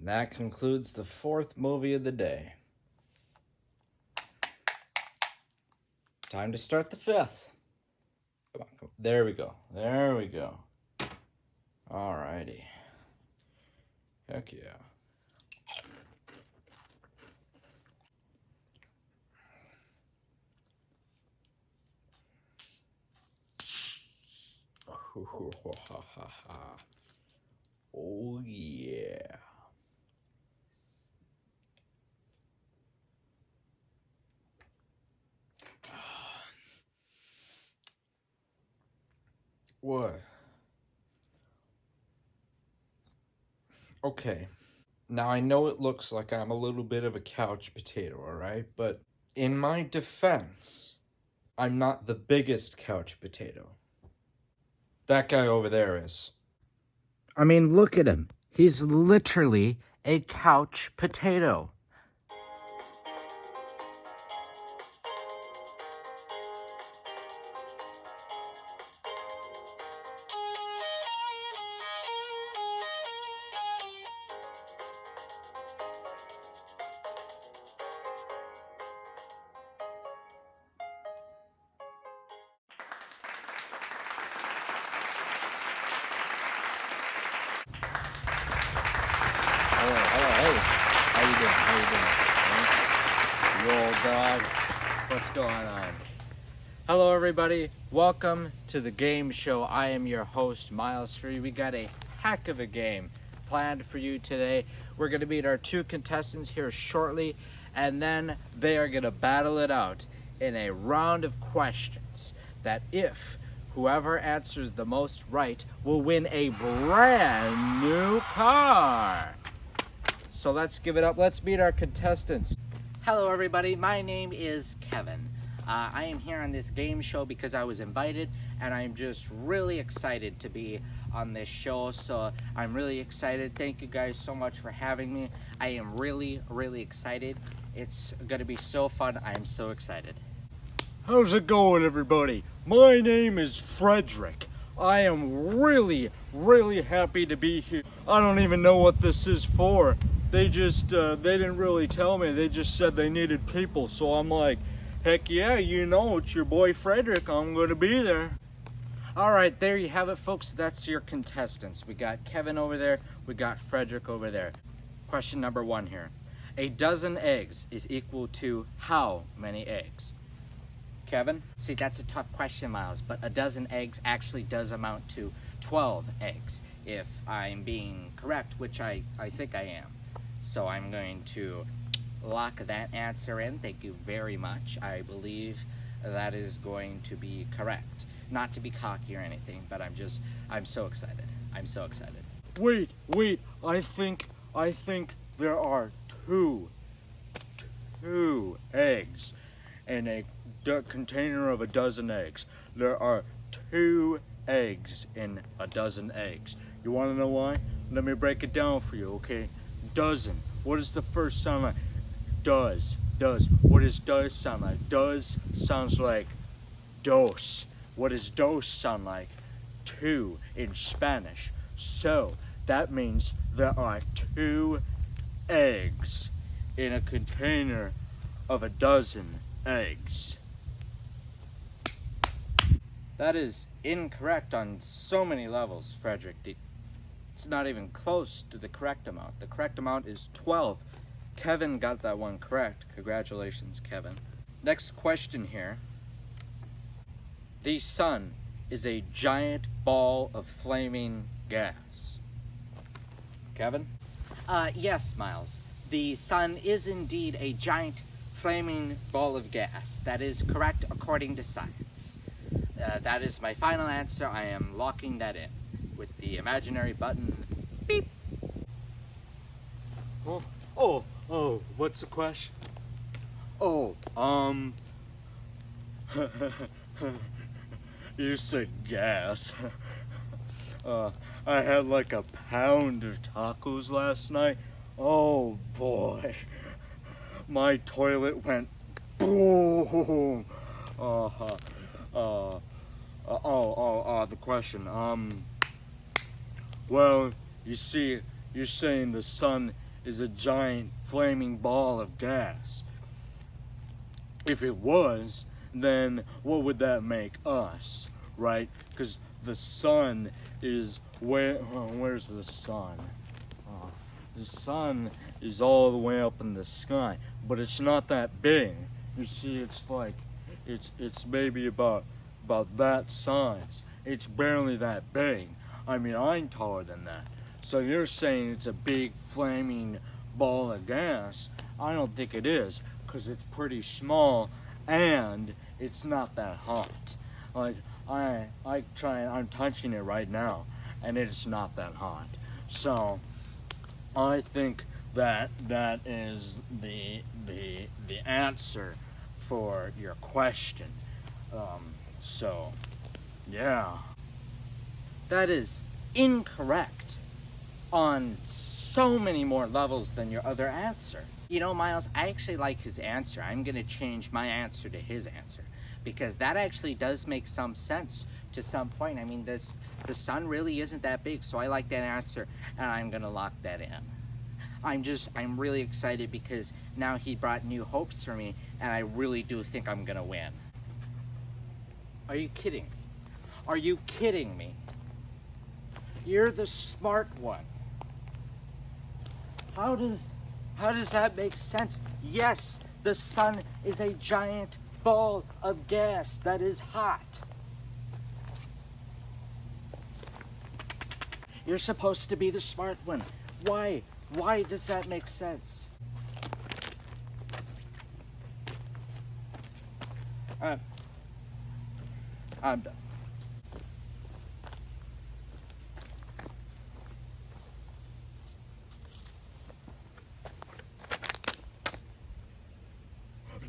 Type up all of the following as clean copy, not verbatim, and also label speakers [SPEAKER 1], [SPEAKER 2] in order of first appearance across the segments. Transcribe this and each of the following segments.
[SPEAKER 1] That concludes the fourth movie of the day. Time to start the fifth. Come on. There we go. Alrighty. Heck yeah. Oh yeah. What? Okay. Now I know it looks like I'm a little bit of a couch potato, alright? But in my defense, I'm not the biggest couch potato. That guy over there is.
[SPEAKER 2] I mean, look at him. He's literally a couch potato.
[SPEAKER 1] Hey. How you doing? You old dog. What's going on? Hello, everybody. Welcome to the game show. I am your host, Miles Free. We got a heck of a game planned for you today. We're going to meet our two contestants here shortly, and then they are going to battle it out in a round of questions that if whoever answers the most right will win a brand new car. So let's give it up. Let's meet our contestants.
[SPEAKER 2] Hello, everybody. My name is Kevin. I am here on this game show because I was invited, and I'm just really excited to be on this show. So I'm really excited. Thank you guys so much for having me. I am really, really excited. It's going to be so fun. I am so excited.
[SPEAKER 3] How's it going, everybody? My name is Frederick. I am really, really happy to be here. I don't even know what this is for. They didn't really tell me. They just said they needed people. So I'm like, heck yeah, it's your boy Frederick. I'm going to be there.
[SPEAKER 2] All right, there you have it, folks. That's your contestants. We got Kevin over there. We got Frederick over there. Question number 1 here. A dozen eggs is equal to how many eggs? Kevin? See, that's a tough question, Miles, but a dozen eggs actually does amount to 12 eggs, if I'm being correct, which I think I am. So I'm going to lock that answer in. Thank you very much. I believe that is going to be correct. Not to be cocky or anything, but I'm so excited. I'm so excited.
[SPEAKER 3] Wait, I think there are two eggs in a container of a dozen eggs. There are 2 eggs in a dozen eggs. You want to know why? Let me break it down for you, okay? Dozen. What does the first sound like? Does. What does does sound like? Does sounds like dos. What does dos sound like? 2 in Spanish. So that means there are 2 eggs in a container of a dozen eggs.
[SPEAKER 2] That is incorrect on so many levels, Frederick. It's not even close to the correct amount. The correct amount is 12. Kevin got that one correct. Congratulations, Kevin. Next question here. The sun is a giant ball of flaming gas. Kevin? Yes, Miles. The sun is indeed a giant flaming ball of gas. That is correct according to science. That is my final answer. I am locking that in with the imaginary button. Beep.
[SPEAKER 3] Oh, what's the question? You said gas. I had like a pound of tacos last night. Oh boy. My toilet went boom. The question. Well, you see, you're saying the sun is a giant flaming ball of gas. If it was, then what would that make us, right? Because the sun is where's the sun? The sun is all the way up in the sky, but it's not that big. You see, it's like, it's maybe about that size. It's barely that big. I mean, I'm taller than that. So you're saying it's a big flaming ball of gas? I don't think it is, because it's pretty small and it's not that hot. Like, I'm touching it right now and it's not that hot. So I think that is the answer for your question. So yeah.
[SPEAKER 2] That is incorrect on so many more levels than your other answer. You know, Miles, I actually like his answer. I'm going to change my answer to his answer because that actually does make some sense to some point. I mean, the sun really isn't that big, so I like that answer, and I'm going to lock that in. I'm really excited because now he brought new hopes for me, and I really do think I'm going to win. Are you kidding me? Are you kidding me? You're the smart one. How does that make sense? Yes, the sun is a giant ball of gas that is hot. You're supposed to be the smart one. Why? Why does that make sense? I'm done.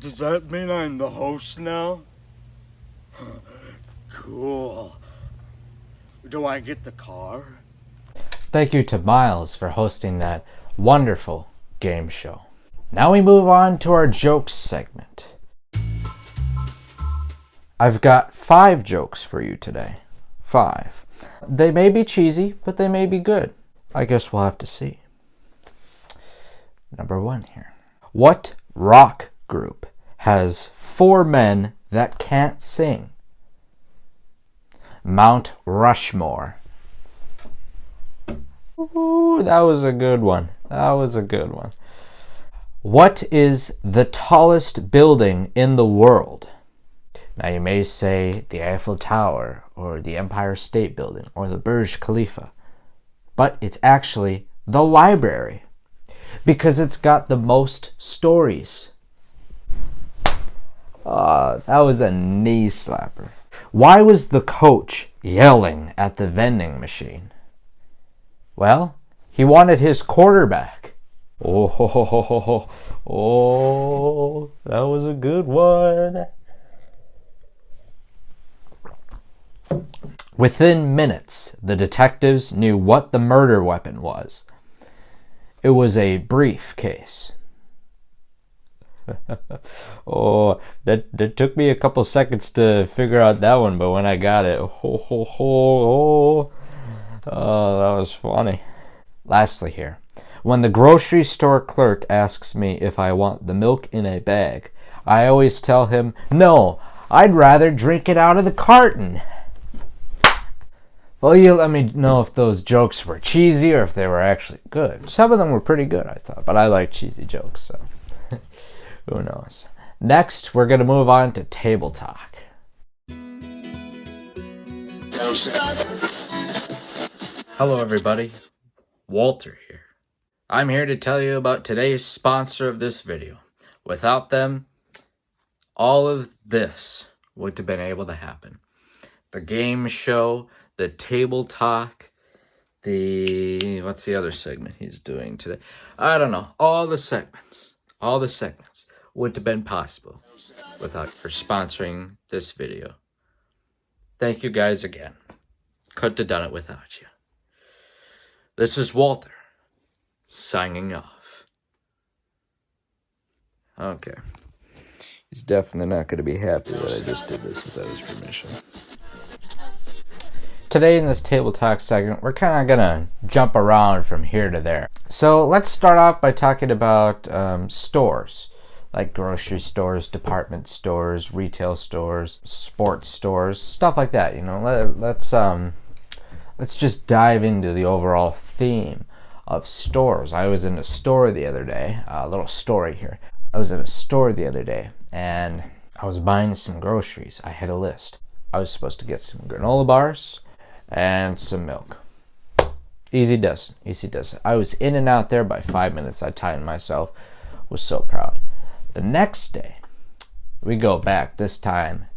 [SPEAKER 3] Does that mean I'm the host now? Cool. Do I get the car?
[SPEAKER 1] Thank you to Miles for hosting that wonderful game show. Now we move on to our jokes segment. I've got 5 jokes for you today. 5. They may be cheesy, but they may be good. I guess we'll have to see. Number 1 here. What rock group has 4 men that can't sing? Mount Rushmore. Ooh, that was a good one. That was a good one. What is the tallest building in the world? Now you may say the Eiffel Tower or the Empire State Building or the Burj Khalifa, but it's actually the library because it's got the most stories. That was a knee slapper. Why was the coach yelling at the vending machine? Well, he wanted his quarterback. Oh, that was a good one. Within minutes, the detectives knew what the murder weapon was. It was a briefcase. Oh, that took me a couple seconds to figure out that one, but when I got it, oh, that was funny. Lastly here, when the grocery store clerk asks me if I want the milk in a bag, I always tell him, no, I'd rather drink it out of the carton. Well, you let me know if those jokes were cheesy or if they were actually good. Some of them were pretty good, I thought, but I like cheesy jokes, so who knows. Next, we're going to move on to table talk. Hello, everybody. Walter here. I'm here to tell you about today's sponsor of this video. Without them, all of this wouldn't have been able to happen. The game show, the table talk, what's the other segment he's doing today? I don't know. All the segments wouldn't have been possible without for sponsoring this video. Thank you guys again. Couldn't have done it without you. This is Walter, signing off. Okay. He's definitely not going to be happy that I just did this without his permission. Today in this Table Talk segment, we're kind of gonna jump around from here to there. So let's start off by talking about stores, like grocery stores, department stores, retail stores, sports stores, stuff like that. You know, let's just dive into the overall theme of stores. I was in a store the other day. A little story here. I was in a store the other day, and I was buying some groceries. I had a list. I was supposed to get some granola bars and some milk. Easy does. I was in and out there by 5 minutes. I timed myself. Was so proud. The next day, we go back. This time,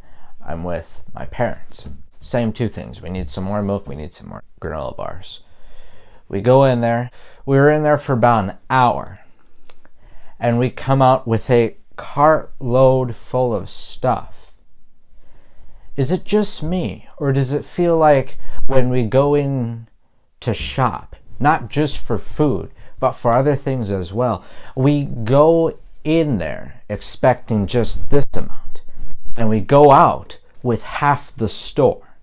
[SPEAKER 1] I'm with my parents. Same two things. We need some more milk. We need some more granola bars. We go in there. We were in there for about an hour. And we come out with a cartload full of stuff. Is it just me? Or does it feel like when we go in to shop, not just for food, but for other things as well, we go in there expecting just this amount, and we go out with half the store?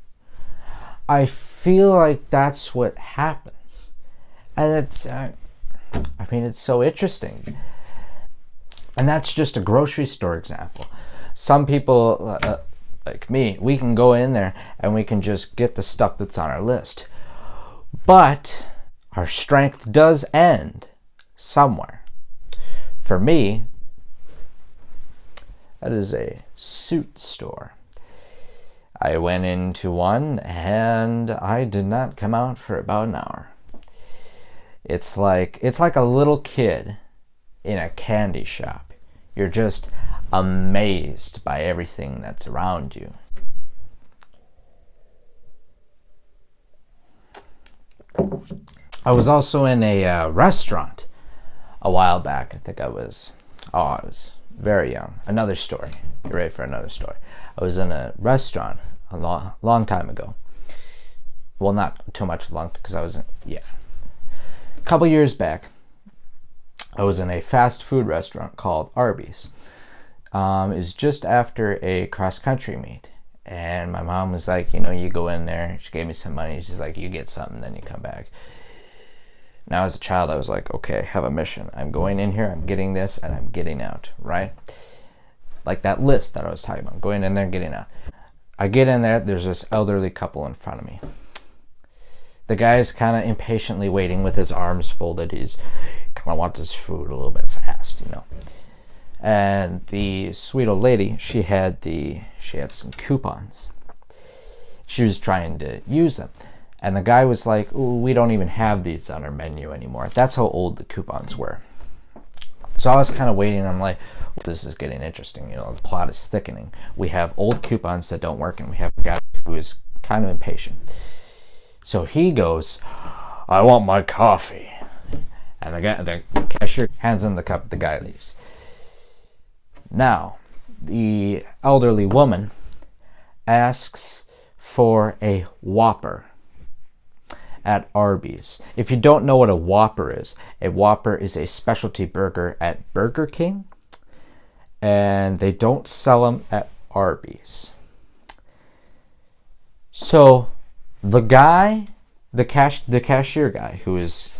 [SPEAKER 1] I feel like that's what happens. And it's so interesting. And that's just a grocery store example. Some people, like me, we can go in there and we can just get the stuff that's on our list. But our strength does end somewhere. For me, that is a suit store. I went into one and I did not come out for about an hour. It's like a little kid in a candy shop. You're just amazed by everything that's around you. I was also in a restaurant a while back. I think I was very young. Another story. Get ready for another story. I was in a restaurant a long time ago. Well, not too much long, because a couple years back, I was in a fast food restaurant called Arby's. It was just after a cross-country meet. And my mom was like, you go in there. She gave me some money. She's like, you get something, then you come back. Now, as a child, I was like, okay, I have a mission. I'm going in here, I'm getting this, and I'm getting out, right? Like that list that I was talking about, going in there and getting out. I get in there, there's this elderly couple in front of me. The guy's kind of impatiently waiting with his arms folded. He's kind of wants his food a little bit fast, And the sweet old lady, she had some coupons. She was trying to use them. And the guy was like, "Ooh, we don't even have these on our menu anymore." That's how old the coupons were. So I was kind of waiting. I'm like, this is getting interesting. The plot is thickening. We have old coupons that don't work, and we have a guy who is kind of impatient. So he goes, "I want my coffee." And the cashier hands him the cup. The guy leaves. Now, the elderly woman asks for a Whopper at Arby's. If you don't know what a Whopper is a specialty burger at Burger King, and they don't sell them at Arby's. So the guy, the cashier guy who is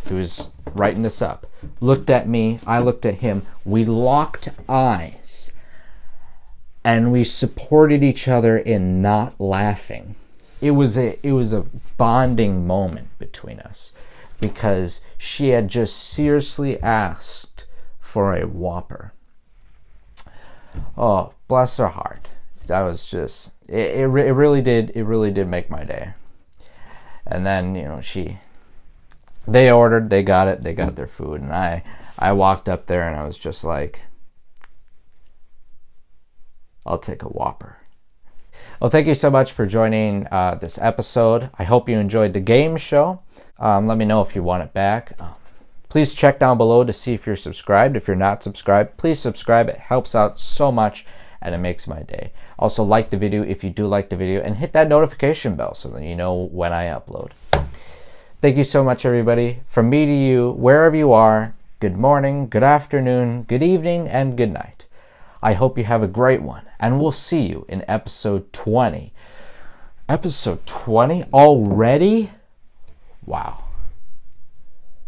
[SPEAKER 1] writing this up, looked at me, I looked at him, we locked eyes, and we supported each other in not laughing. It was a bonding moment between us, because she had just seriously asked for a Whopper. Oh, bless her heart. That was just it really did make my day. And then they ordered, they got it, they got their food, and I walked up there and I was just like, I'll take a Whopper. Well, thank you so much for joining this episode. I hope you enjoyed the game show. Let me know if you want it back. Please check down below to see if you're subscribed. If you're not subscribed, please subscribe. It helps out so much and it makes my day. Also, like the video if you do like the video, and hit that notification bell so that you know when I upload. Thank you so much, everybody. From me to you, wherever you are, good morning, good afternoon, good evening, and good night. I hope you have a great one, and we'll see you in episode 20. Episode 20 already? Wow.